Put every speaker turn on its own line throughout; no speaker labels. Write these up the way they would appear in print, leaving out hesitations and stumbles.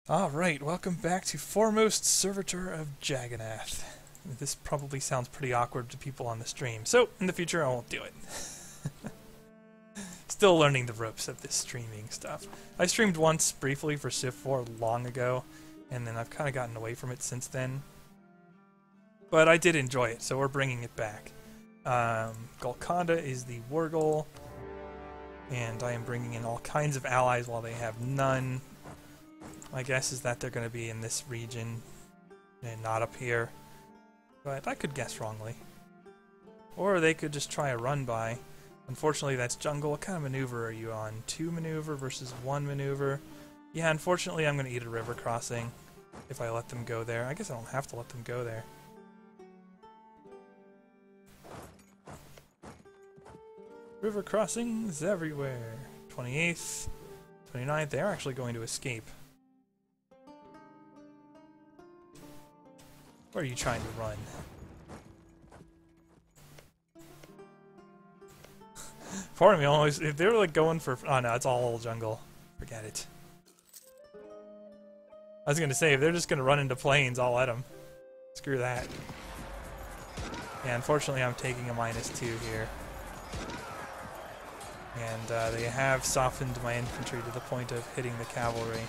Alright, welcome back to Foremost Servitor of Jagannath. This probably sounds pretty awkward to people on the stream, so in the future I won't do it. Still learning the ropes of this streaming stuff. I streamed once briefly for Civ 4 long ago, and then I've kind of gotten away from it since then. But I did enjoy it, so we're bringing it back. Golconda is the Wargle, and I am bringing in all kinds of allies while they have none. My guess is that they're going to be in this region and not up here, but I could guess wrongly. Or they could just try a run by. Unfortunately, that's jungle. What kind of maneuver are you on? 2 maneuver versus 1 maneuver? Yeah, unfortunately, I'm going to eat a river crossing if I let them go there. I guess I don't have to let them go there. River crossings everywhere. 28th, 29th, they're actually going to escape. Where are you trying to run? Part of me always, if they were like going for, oh no, it's all jungle. Forget it. I was gonna say, if they're just gonna run into plains, I'll let them. Screw that. Yeah, unfortunately I'm taking a -2 here. And they have softened my infantry to the point of hitting the cavalry.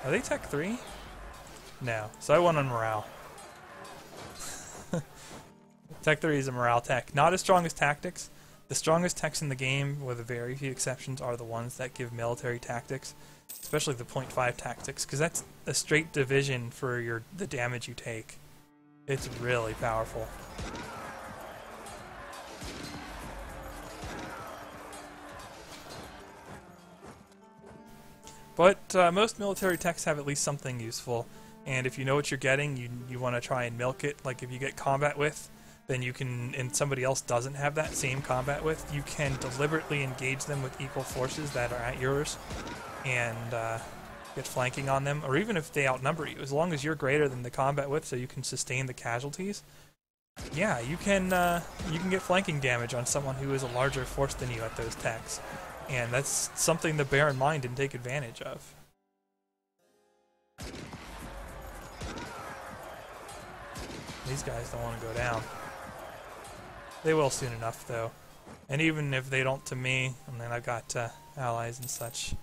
Are they Tech 3? No. So I won on morale. Tech 3 is a morale tech. Not as strong as tactics. The strongest techs in the game, with very few exceptions, are the ones that give military tactics. Especially the .5 tactics, because that's a straight division for the damage you take. It's really powerful. But most military techs have at least something useful. And if you know what you're getting, you want to try and milk it. Like if you get combat with, then you can, and somebody else doesn't have that same combat with, you can deliberately engage them with equal forces that are at yours and get flanking on them. Or even if they outnumber you, as long as you're greater than the combat with, so you can sustain the casualties. Yeah, you can get flanking damage on someone who is a larger force than you at those techs. And that's something to bear in mind and take advantage of. These guys don't want to go down. They will soon enough, though. And even if they don't to me, and then I've got allies and such.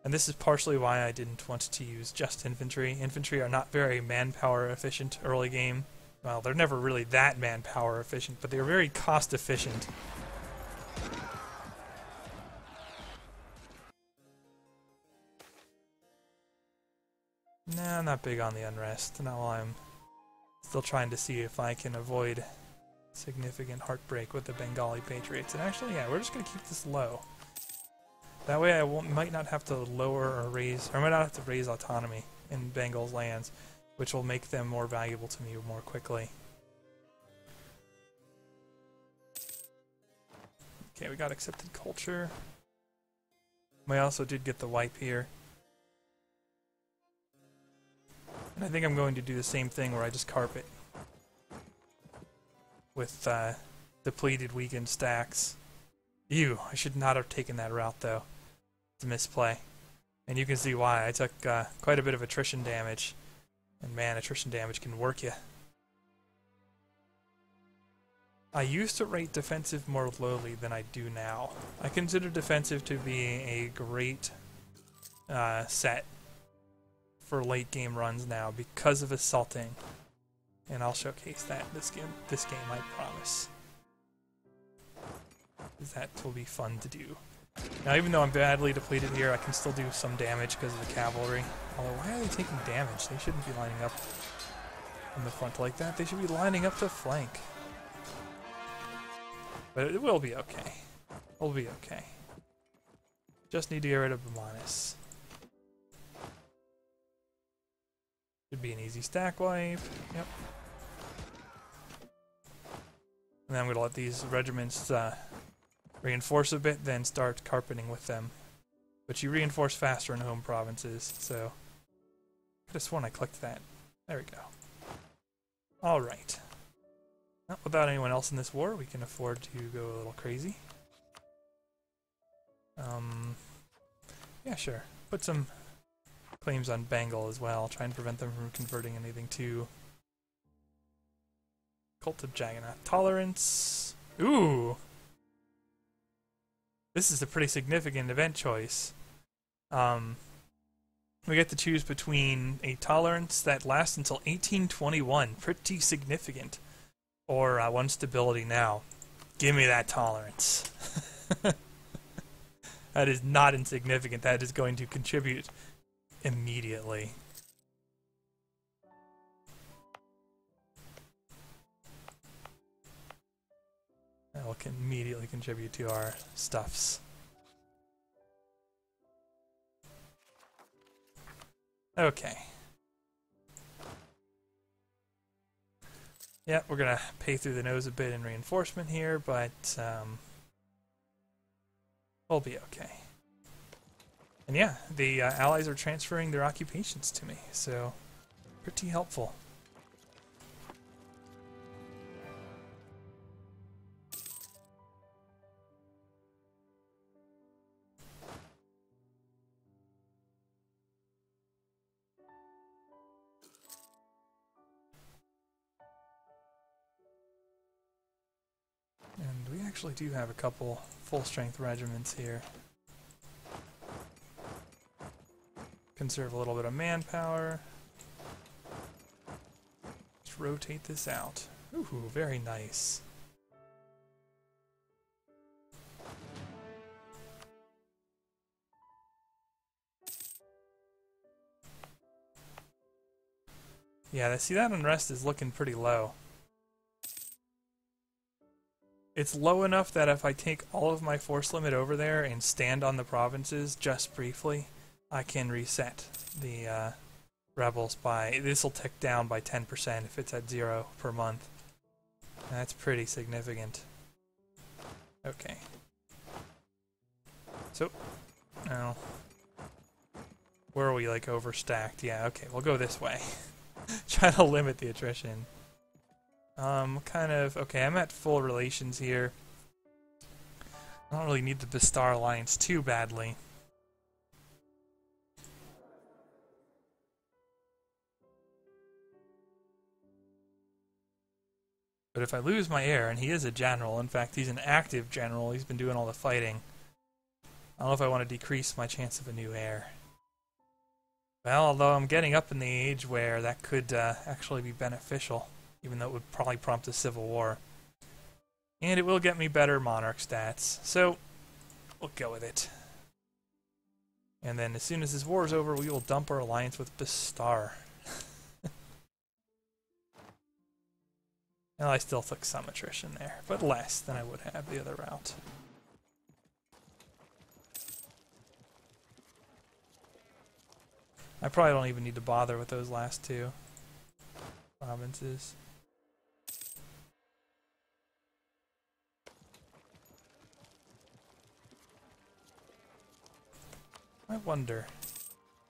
And this is partially why I didn't want to use just infantry. Infantry are not very manpower efficient early game. Well, they're never really that manpower efficient, but they're very cost efficient. Nah, I'm not big on the unrest. Not while I'm still trying to see if I can avoid significant heartbreak with the Bengali Patriots. And actually, yeah, we're just going to keep this low. That way I might not have to lower or raise, or I might not have to raise autonomy in Bengal's lands, which will make them more valuable to me more quickly. Okay, we got accepted culture. I also did get the wipe here. And I think I'm going to do the same thing where I just carp it. With depleted, weakened stacks. Ew, I should not have taken that route though. It's a misplay. And you can see why. I took quite a bit of attrition damage. And man, attrition damage can work you. I used to rate defensive more lowly than I do now. I consider defensive to be a great set for late game runs now because of assaulting. And I'll showcase that this game, I promise. That will be fun to do. Now, even though I'm badly depleted here, I can still do some damage because of the cavalry. Although, why are they taking damage? They shouldn't be lining up in the front like that. They should be lining up to flank. But it will be okay. It'll be okay. Just need to get rid of Bamanus. Should be an easy stack wipe. Yep. And then I'm going to let these regiments reinforce a bit, then start carpeting with them. But you reinforce faster in home provinces, so I could have sworn I clicked that. There we go. Alright. Well, without anyone else in this war, we can afford to go a little crazy. Yeah, sure. put some claims on Bengal as well. Try and prevent them from converting anything to Cult of Jagannath. Tolerance. Ooh! This is a pretty significant event choice. We get to choose between a tolerance that lasts until 1821, pretty significant, or one stability now. Give me that tolerance. That is not insignificant. That is going to contribute immediately. That will immediately contribute to our stuffs. Okay. Yeah, we're gonna pay through the nose a bit in reinforcement here, but we'll be okay. And yeah, the allies are transferring their occupations to me, so pretty helpful. And we actually do have a couple full-strength regiments here. Conserve a little bit of manpower. Let's rotate this out. Ooh, very nice. Yeah, see, that unrest is looking pretty low. It's low enough that if I take all of my force limit over there and stand on the provinces just briefly, I can reset the rebels by... This will tick down by 10% if it's at 0 per month. That's pretty significant. Okay. So, now... Where are we, like, overstacked? Yeah, okay, we'll go this way. Try to limit the attrition. Kind of... Okay, I'm at full relations here. I don't really need the Bistar alliance too badly. But if I lose my heir, and he is a general, in fact, he's an active general, he's been doing all the fighting, I don't know if I want to decrease my chance of a new heir. Well, although I'm getting up in the age where that could actually be beneficial, even though it would probably prompt a civil war. And it will get me better monarch stats, so we'll go with it. And then as soon as this war is over, we will dump our alliance with Bistar. Well, I still took some attrition there, but less than I would have the other route. I probably don't even need to bother with those last two provinces. I wonder.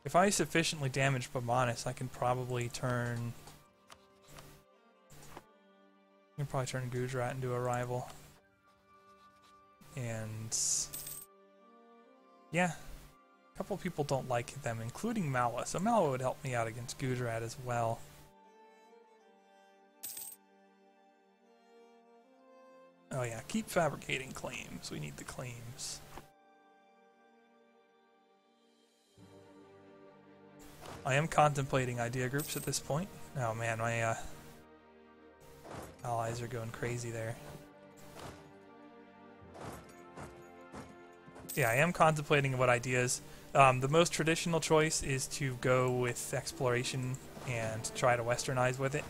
If I sufficiently damage Bamanis, I can probably turn... I can probably turn Gujarat into a rival. And... yeah. A couple people don't like them, including Malwa. So Malwa would help me out against Gujarat as well. Oh yeah, keep fabricating claims. We need the claims. I am contemplating idea groups at this point. Oh man, my allies are going crazy there. Yeah, I am contemplating what ideas. The most traditional choice is to go with exploration and try to westernize with it.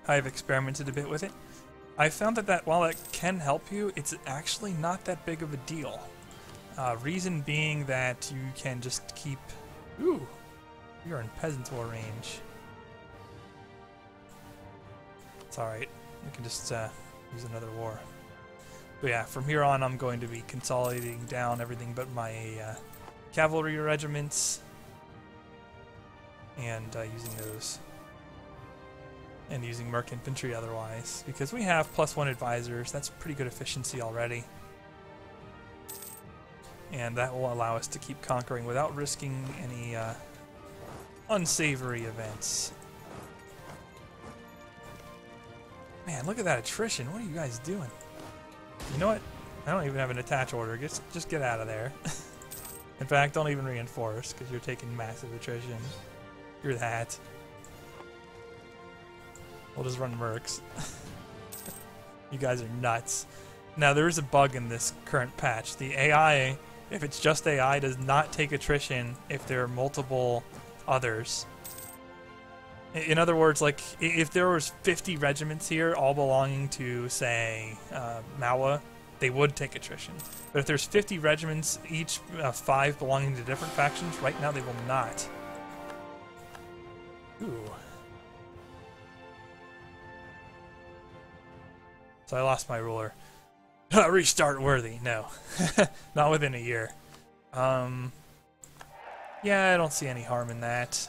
I've experimented a bit with it. I found that while it can help you, it's actually not that big of a deal. Reason being that you can just keep... Ooh! You're in Peasants' War range. It's alright. We can just use another war. But yeah, from here on I'm going to be consolidating down everything but my cavalry regiments and using those. And using Merc Infantry otherwise. Because we have +1 advisors. That's pretty good efficiency already. and that will allow us to keep conquering without risking any unsavory events. Man, look at that attrition. What are you guys doing? You know what? I don't even have an attach order. Just get out of there. In fact, don't even reinforce, because you're taking massive attrition. You're that. We'll just run mercs. You guys are nuts. Now, there is a bug in this current patch. The AI, if it's just AI, does not take attrition if there are multiple others. In other words, like, if there was 50 regiments here, all belonging to, say, Mawa, they would take attrition. But if there's 50 regiments, each 5 belonging to different factions, right now they will not. Ooh. So I lost my ruler. Restart worthy. No. Not within a year. Yeah, I don't see any harm in that.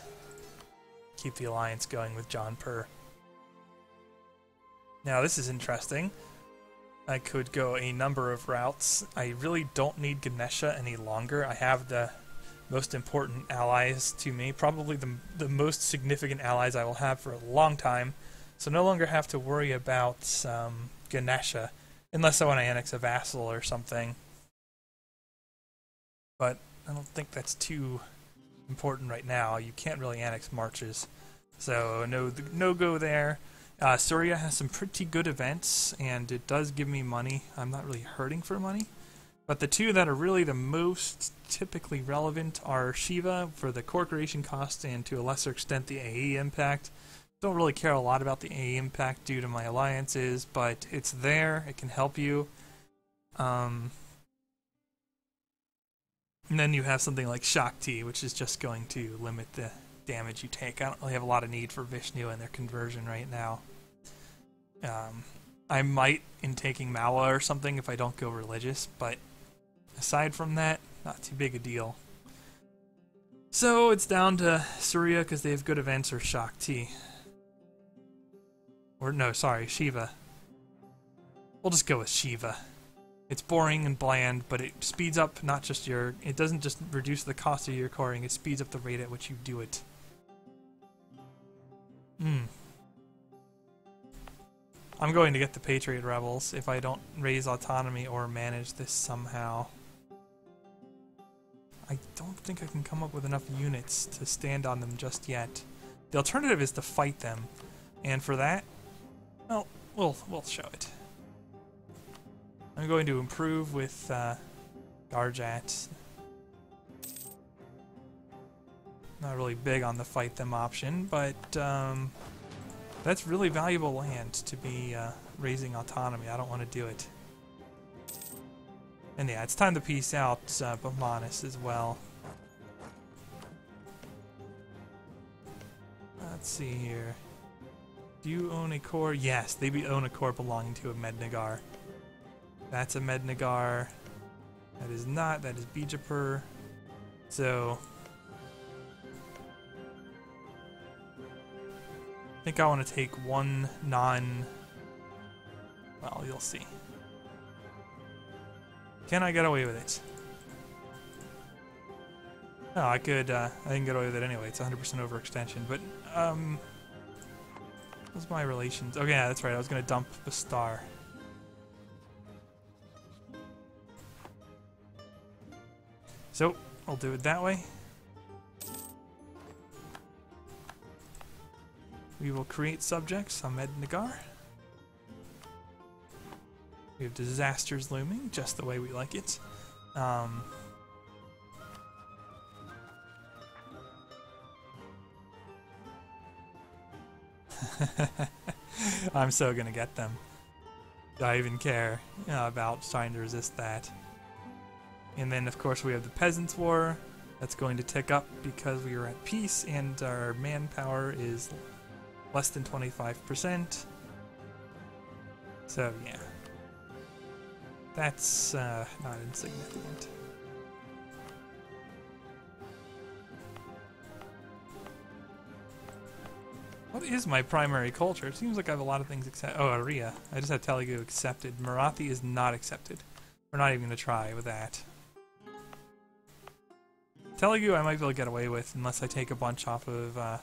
Keep the alliance going with John Purr. Now this is interesting. I could go a number of routes. I really don't need Ganesha any longer. I have the most important allies to me, probably the most significant allies I will have for a long time, so no longer have to worry about Ganesha, unless I want to annex a vassal or something. But I don't think that's too important right now. You can't really annex marches, so no go there. Surya has some pretty good events, and it does give me money. I'm not really hurting for money. But the two that are really the most typically relevant are Shiva for the core creation cost and to a lesser extent the AE impact. Don't really care a lot about the AE impact due to my alliances, but it's there. It can help you. And then you have something like Shakti, which is just going to limit the damage you take. I don't really have a lot of need for Vishnu and their conversion right now. I might in taking Mawa or something if I don't go religious, but aside from that, not too big a deal. So it's down to Surya because they have good events, or Shakti. Or no, sorry, Shiva. We'll just go with Shiva. It's boring and bland, but it speeds up not just your... It doesn't just reduce the cost of your coring, it speeds up the rate at which you do it. I'm going to get the Patriot Rebels if I don't raise autonomy or manage this somehow. I don't think I can come up with enough units to stand on them just yet. The alternative is to fight them, and for that, well, we'll show it. I'm going to improve with Garjat. Not really big on the fight them option, but that's really valuable land to be raising autonomy. I don't want to do it. And yeah, it's time to peace out Bamanis as well. Let's see here. Do you own a core? Yes, they own a core belonging to a Mednagar. That's a Mednagar. That is not. That is Bijapur. So I think I want to take one non... Well, you'll see. Can I get away with it? No, I could, I can get away with it anyway. It's 100% overextension, but, what's my relations? Oh yeah, that's right, I was gonna dump the star. So, I'll do it that way. We will create subjects on Mednagar. We have disasters looming, just the way we like it. I'm so gonna get them. Do I even care about trying to resist that? And then, of course, we have the Peasants' War. That's going to tick up because we are at peace and our manpower is less than 25%. So, yeah. That's not insignificant. What is my primary culture? It seems like I have a lot of things accepted. Oh, Arya. I just have Telugu accepted. Marathi is not accepted. We're not even going to try with that. Telugu I might be able to get away with unless I take a bunch off of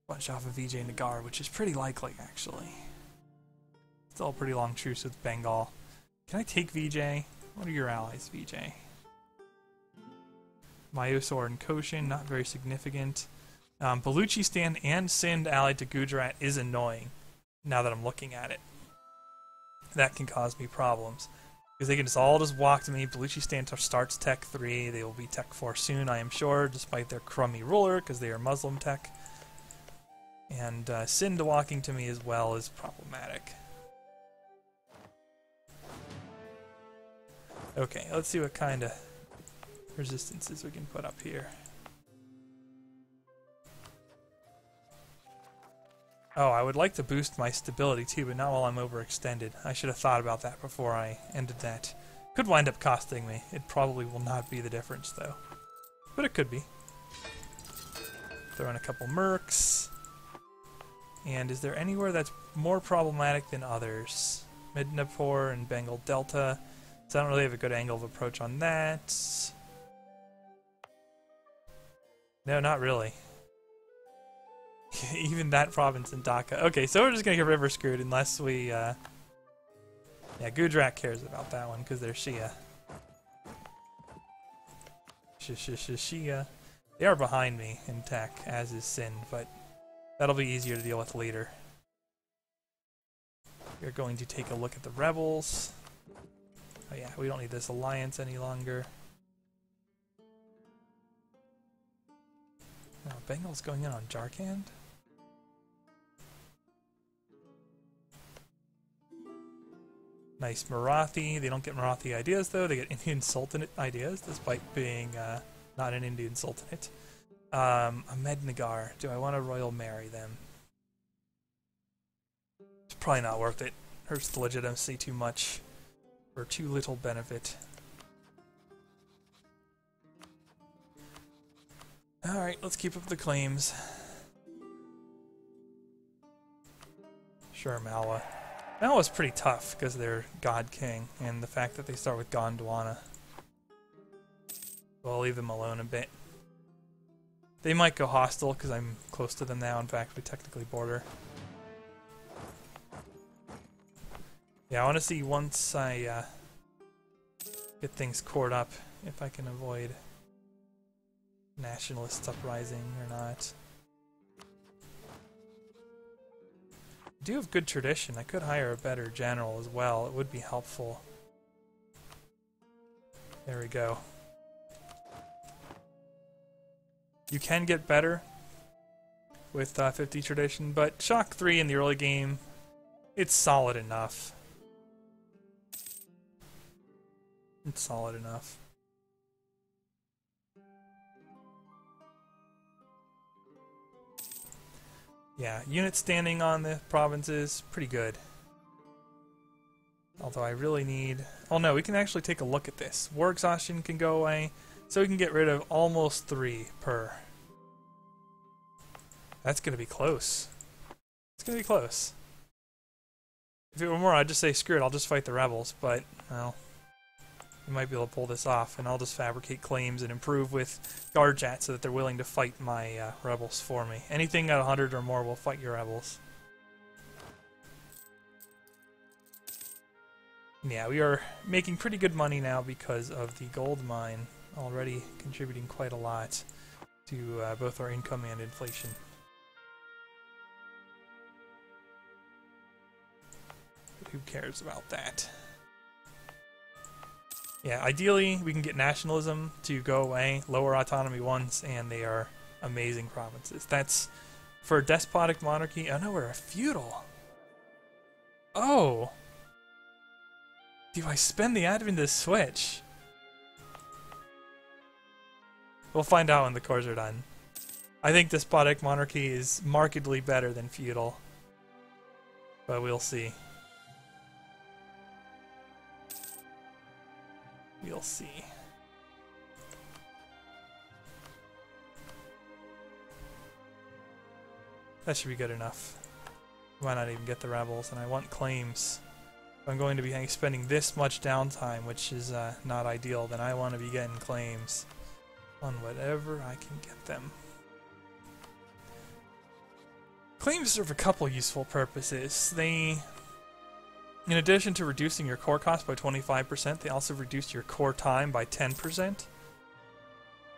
VJ Nagar, which is pretty likely actually. Still a pretty long truce with Bengal. Can I take VJ? What are your allies, VJ? Mysore and Koshin, not very significant. Baluchistan and Sindh allied to Gujarat is annoying, now that I'm looking at it. That can cause me problems. Because they can just walk to me. Baluchistan starts Tech 3, they will be Tech 4 soon, I am sure, despite their crummy ruler, because they are Muslim Tech. And Sindh walking to me as well is problematic. Okay, let's see what kind of resistances we can put up here. Oh, I would like to boost my stability too, but not while I'm overextended. I should have thought about that before I ended that. Could wind up costing me. It probably will not be the difference though. But it could be. Throw in a couple mercs. And is there anywhere that's more problematic than others? Midnapore and Bengal Delta. So I don't really have a good angle of approach on that. No, not really. Even that province in Dhaka. Okay, so we're just gonna get river screwed unless we, yeah, Gujarat cares about that one because they're Shia. Shia. They are behind me in tech, as is Sindh, but that'll be easier to deal with later. We're going to take a look at the rebels. Oh yeah, we don't need this alliance any longer. Oh, Bengal's going in on Jharkhand? Nice Marathi. They don't get Marathi ideas though, they get Indian Sultanate ideas, despite being not an Indian Sultanate. Ahmednagar. Do I want to Royal Marry them? It's probably not worth it. Hurts the legitimacy too much. For too little benefit. Alright, let's keep up the claims. Sure, Malwa. Malwa's pretty tough because they're God King, and the fact that they start with Gondwana. So I'll leave them alone a bit. They might go hostile because I'm close to them now. In fact, we technically border. Yeah, I want to see once I get things cored up, if I can avoid nationalists uprising or not. I do have good tradition. I could hire a better general as well. It would be helpful. There we go. You can get better with 50 tradition, but Shock 3 in the early game, it's solid enough. It's solid enough. Yeah, unit standing on the provinces, pretty good. Although I really need... Oh no, we can actually take a look at this. War exhaustion can go away, so we can get rid of almost 3 per. That's gonna be close. It's gonna be close. If it were more, I'd just say screw it, I'll just fight the rebels, but, well... We might be able to pull this off, and I'll just fabricate claims and improve with Guardjat so that they're willing to fight my rebels for me. Anything at 100 or more will fight your rebels. Yeah, we are making pretty good money now because of the gold mine, already contributing quite a lot to both our income and inflation. But who cares about that? Yeah, ideally we can get nationalism to go away, lower autonomy once, and they are amazing provinces. That's for a despotic monarchy. Oh no, we're a feudal. Oh! Do I spend the advent to switch? We'll find out when the cores are done. I think despotic monarchy is markedly better than feudal. But we'll see. We'll see. That should be good enough. Might not even get the rebels, and I want claims. If I'm going to be spending this much downtime, which is not ideal, then I want to be getting claims. on whatever I can get them. Claims serve a couple useful purposes. They, in addition to reducing your core cost by 25%, they also reduce your core time by 10%.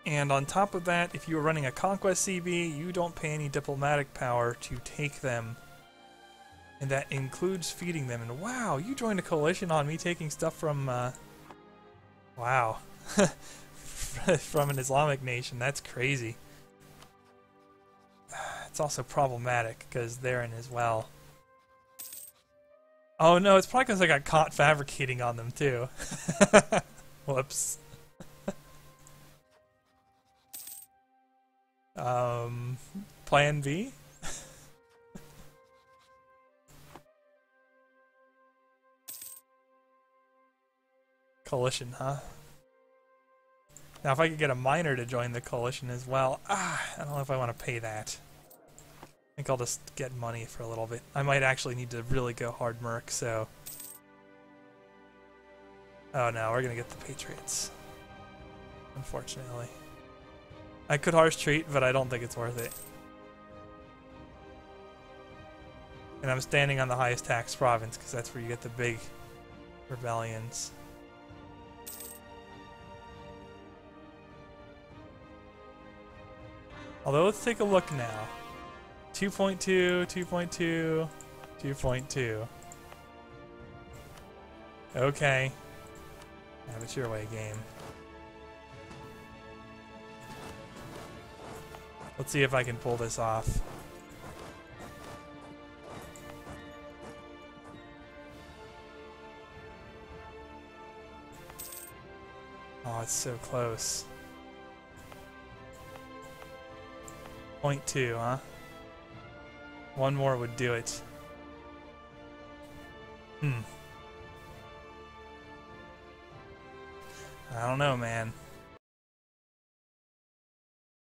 And on top of that, if you are running a Conquest CB, you don't pay any diplomatic power to take them. And that includes feeding them. And wow, you joined a coalition on me taking stuff from, wow. From an Islamic nation. That's crazy. It's also problematic because they're in as well. Oh no, it's probably because I got caught fabricating on them too. Whoops. Plan B? Coalition, huh? Now if I could get a miner to join the coalition as well, I don't know if I want to pay that. I think I'll just get money for a little bit. I might actually need to really go hard merc, so... Oh no, we're gonna get the Patriots. Unfortunately. I could harsh treat, but I don't think it's worth it. And I'm standing on the highest tax province, because that's where you get the big rebellions. Although, let's take a look now. 2.2, 2.2, 2.2. Okay. Have it your way, game. Let's see if I can pull this off. Oh, it's so close. 0.2, huh? One more would do it. I don't know, man.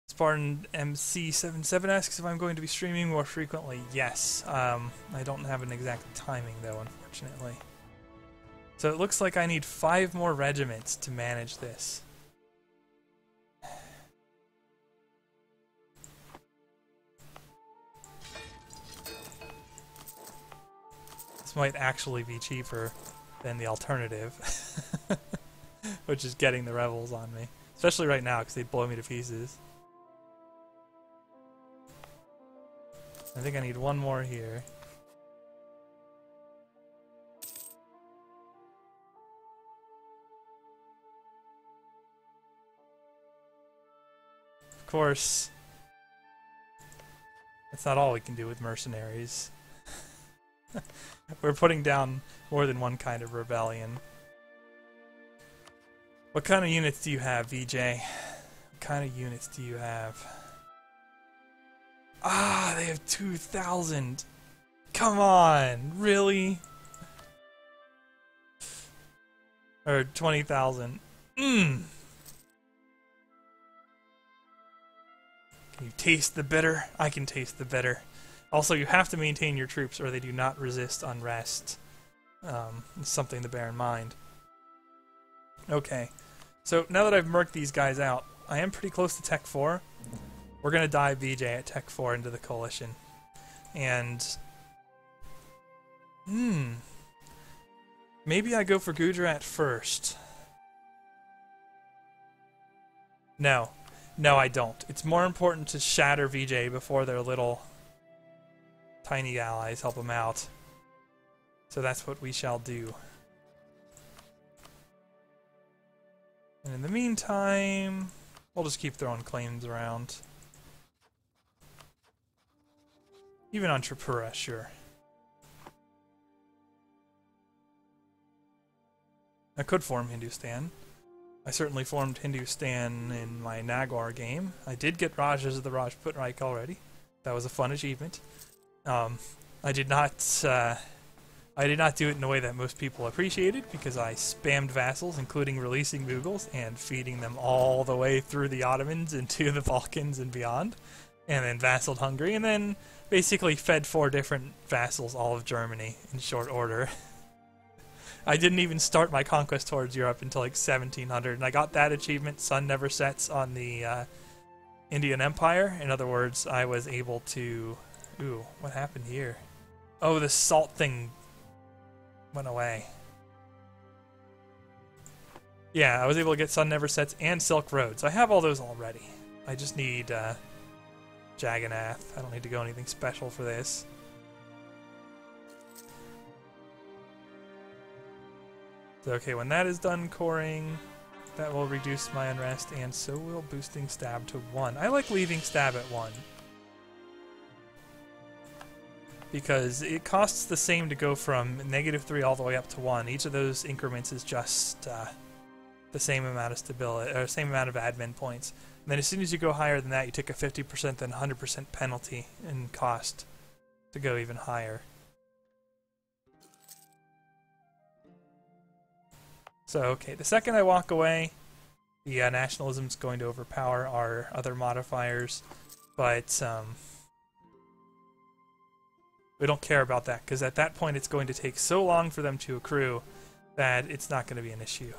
Spartan MC77 asks if I'm going to be streaming more frequently. Yes. I don't have an exact timing, though, unfortunately. So it looks like I need 5 more regiments to manage this. This might actually be cheaper than the alternative, which is getting the rebels on me. Especially right now, because they'd blow me to pieces. I think I need one more here. Of course, that's not all we can do with mercenaries. We're putting down more than one kind of rebellion. What kind of units do you have, VJ? What kind of units do you have? Ah, they have 2,000. Come on, really? Or 20,000. Can you taste the bitter? I can taste the bitter. Also, you have to maintain your troops or they do not resist unrest. It's something to bear in mind. Okay, so now that I've merked these guys out, I am pretty close to Tech 4. We're going to dive VJ at Tech 4 into the Coalition. And... maybe I go for Gujarat first. No. No, I don't. It's more important to shatter VJ before their little tiny allies help them out. So that's what we shall do. And in the meantime, we'll just keep throwing claims around. Even on Tripura, sure. I could form Hindustan. I certainly formed Hindustan in my Nagaur game. I did get Rajas of the Rajput Reich already. That was a fun achievement. I did not do it in a way that most people appreciated because I spammed vassals, including releasing Mughals and feeding them all the way through the Ottomans into the Balkans and beyond, and then vassaled Hungary, and then basically fed 4 different vassals all of Germany in short order. I didn't even start my conquest towards Europe until like 1700, and I got that achievement, Sun Never Sets, on the Indian Empire. In other words, I was able to... Ooh, what happened here? Oh, the salt thing went away. Yeah, I was able to get Sun Never Sets and Silk Roads. I have all those already. I just need Jagannath. I don't need to go anything special for this. So, okay, when that is done coring, that will reduce my unrest, and so will boosting stab to 1. I like leaving stab at 1. Because it costs the same to go from -3 all the way up to 1. Each of those increments is just the same amount of stability, or same amount of admin points. And then as soon as you go higher than that, you take a 50% then 100% penalty in cost to go even higher. So, okay, the second I walk away, the nationalism is going to overpower our other modifiers, but we don't care about that, because at that point it's going to take so long for them to accrue that it's not going to be an issue.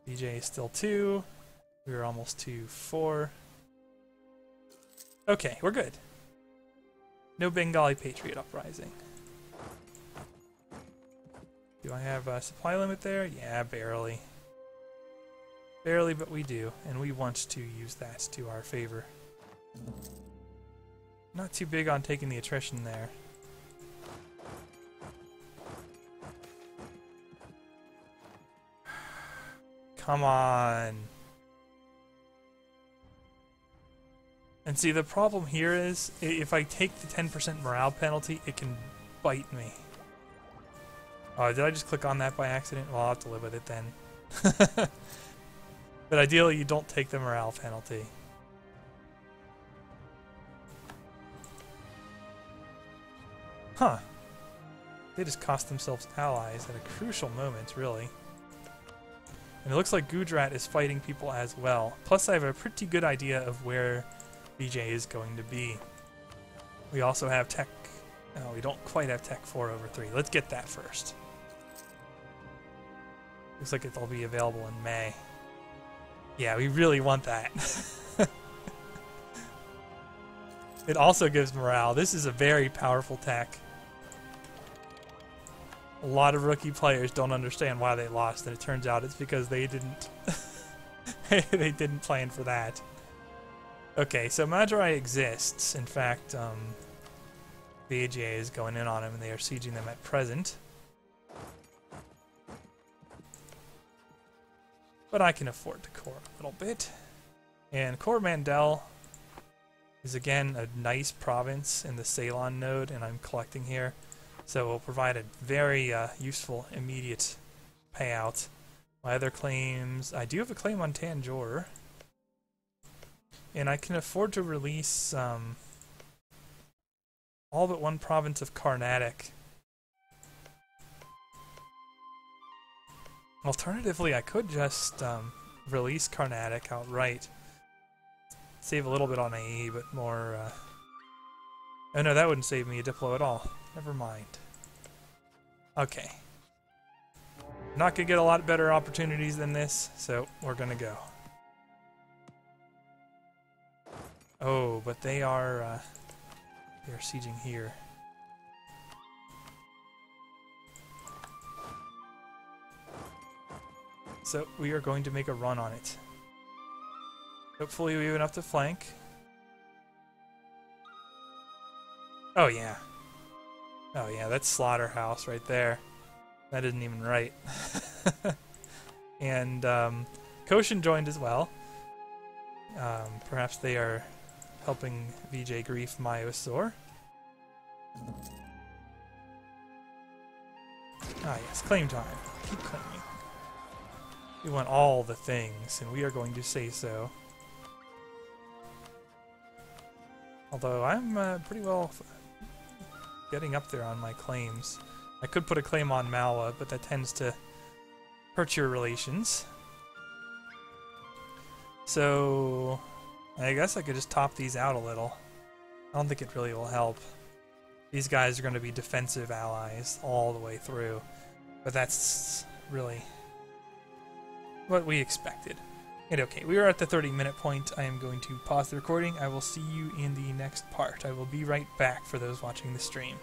BJ is still 2. We're almost to 4. Okay, we're good. No Bengali Patriot Uprising. Do I have a supply limit there? Yeah, barely. Barely, but we do, and we want to use that to our favor. Not too big on taking the attrition there. Come on. And see, the problem here is, if I take the 10% morale penalty, it can bite me. Oh, did I just click on that by accident? Well, I'll have to live with it then. But ideally, you don't take the morale penalty. Huh. They just cost themselves allies at a crucial moment, really. And it looks like Gujarat is fighting people as well. Plus, I have a pretty good idea of where BJ is going to be. We also have Tech... No, we don't quite have Tech 4/3. Let's get that first. Looks like it'll be available in May. Yeah, we really want that. It also gives morale. This is a very powerful tech. A lot of rookie players don't understand why they lost, and it turns out it's because they didn't they didn't plan for that. Okay, so Madurai exists. In fact, the AGA is going in on them, and they are sieging them at present. But I can afford to core a little bit. And Coromandel is again a nice province in the Ceylon node, and I'm collecting here. So it will provide a very useful immediate payout. My other claims, I do have a claim on Tanjore. And I can afford to release all but one province of Carnatic. Alternatively, I could just release Carnatic outright. Save a little bit on AE, but more... Oh no, that wouldn't save me a Diplo at all. Never mind. Okay. Not gonna get a lot better opportunities than this, so we're gonna go. Oh, but they are sieging here. So we are going to make a run on it. Hopefully we have enough to flank. Oh yeah. Oh yeah, that's Slaughterhouse right there. That isn't even right. And Koshin joined as well. Perhaps they are helping VJ grief Myosaur. Ah yes, claim time. Keep claiming. We want all the things, and we are going to say so. Although I'm pretty well getting up there on my claims. I could put a claim on Malwa, but that tends to hurt your relations. So I guess I could just top these out a little. I don't think it really will help. these guys are going to be defensive allies all the way through. But that's really what we expected. And okay, we are at the 30-minute point. I am going to pause the recording. I will see you in the next part. I will be right back for those watching the stream.